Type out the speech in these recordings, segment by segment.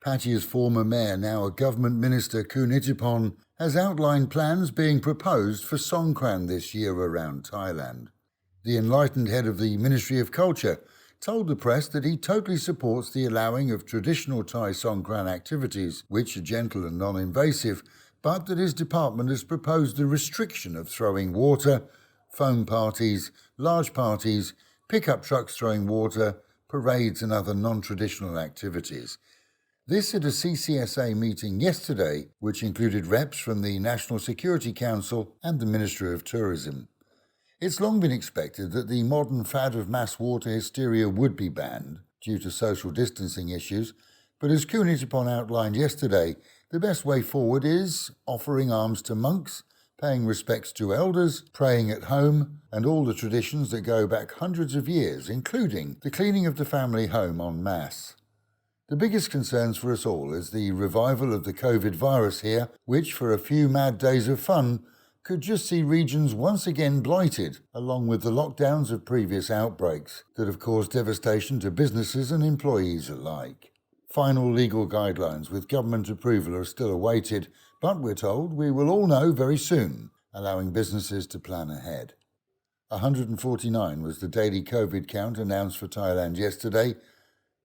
Pattaya's former mayor, now a government minister, Ittipon, has outlined plans being proposed for Songkran this year around Thailand. The enlightened head of the Ministry of Culture told the press that he totally supports the allowing of traditional Thai Songkran activities, which are gentle and non-invasive, but that his department has proposed the restriction of throwing water, foam parties, large parties, pickup trucks throwing water, parades and other non-traditional activities. This at a CCSA meeting yesterday, which included reps from the National Security Council and the Ministry of Tourism. It's long been expected that the modern fad of mass water hysteria would be banned due to social distancing issues, but as Khun Ittipon outlined yesterday, the best way forward is offering alms to monks, paying respects to elders, praying at home, and all the traditions that go back hundreds of years, including the cleaning of the family home en masse. The biggest concerns for us all is the revival of the COVID virus here, which for a few mad days of fun could just see regions once again blighted, along with the lockdowns of previous outbreaks that have caused devastation to businesses and employees alike. Final legal guidelines with government approval are still awaited, but we're told we will all know very soon, allowing businesses to plan ahead. 149 was the daily COVID count announced for Thailand yesterday,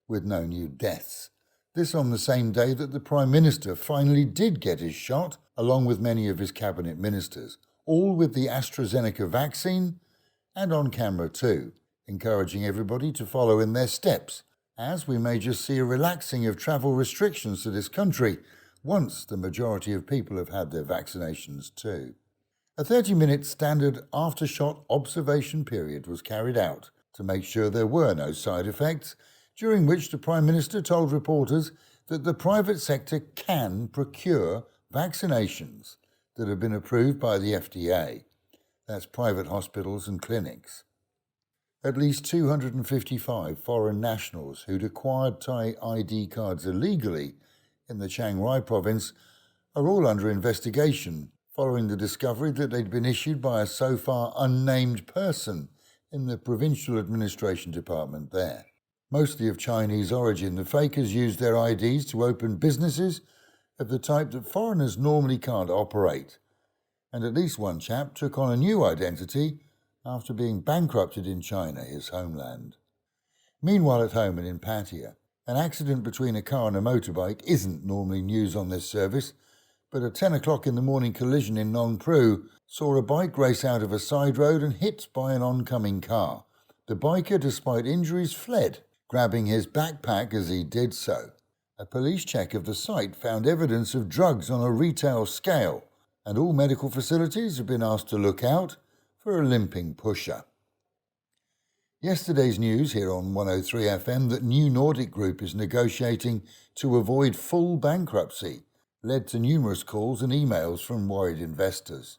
with no new deaths. This on the same day that the Prime Minister finally did get his shot, along with many of his cabinet ministers, all with the Astrazeneca vaccine, and on camera too, encouraging everybody to follow in their steps, as we may just see a relaxing of travel restrictions to this country once the majority of people have had their vaccinations too. A 30-minute standard after-shot observation period was carried out to make sure there were no side effects, during which the Prime Minister told reporters that the private sector can procure vaccinations that have been approved by the FDA. That's private hospitals and clinics. At least 255 foreign nationals who'd acquired Thai ID cards illegally in the Chiang Rai province are all under investigation following the discovery that they'd been issued by a so far unnamed person in the Provincial Administration Department there. Mostly of Chinese origin, the fakers used their IDs to open businesses of the type that foreigners normally can't operate. And at least one chap took on a new identity after being bankrupted in China, his homeland. Meanwhile at home and in Pattaya, an accident between a car and a motorbike isn't normally news on this service, but a 10 o'clock in the morning collision in Nong Pru saw a bike race out of a side road and hit by an oncoming car. The biker, despite injuries, fled, grabbing his backpack as he did so. A police check of the site found evidence of drugs on a retail scale, and all medical facilities have been asked to look out for a limping pusher. Yesterday's news here on 103 FM that new Nordic group is negotiating to avoid full bankruptcy led to numerous calls and emails from worried investors.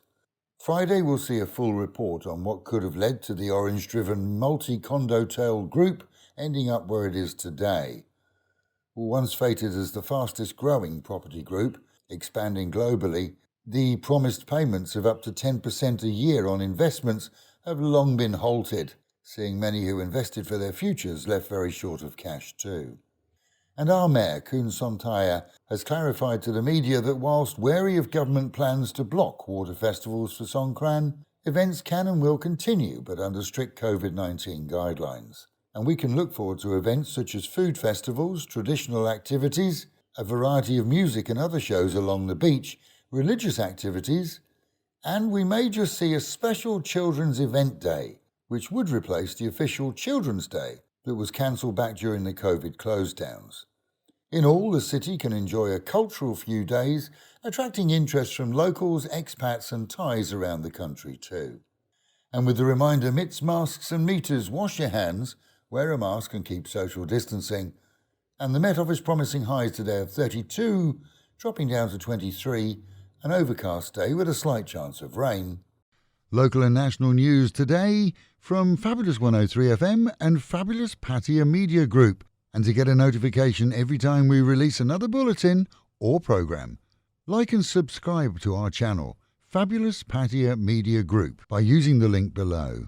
Friday will see a full report on what could have led to the orange-driven multi-condo-tailed group ending up where it is today. Once fated as the fastest-growing property group, expanding globally, the promised payments of up to 10% a year on investments have long been halted, seeing many who invested for their futures left very short of cash too. And our mayor, Khun Pattaya, has clarified to the media that whilst wary of government plans to block water festivals for Songkran, events can and will continue but under strict COVID-19 guidelines. And we can look forward to events such as food festivals, traditional activities, a variety of music and other shows along the beach, religious activities, and we may just see a special children's event day, which would replace the official Children's Day that was cancelled back during the COVID close-downs. In all, the city can enjoy a cultural few days, attracting interest from locals, expats and Thais around the country too. And with the reminder, mitts, masks and meters, wash your hands, wear a mask and keep social distancing. And the Met Office promising highs today of 32, dropping down to 23, an overcast day with a slight chance of rain. Local and national news today from Fabulous 103 FM and Fabulous Pattaya Media Group. And to get a notification every time we release another bulletin or program, like and subscribe to our channel, Fabulous Pattaya Media Group, by using the link below.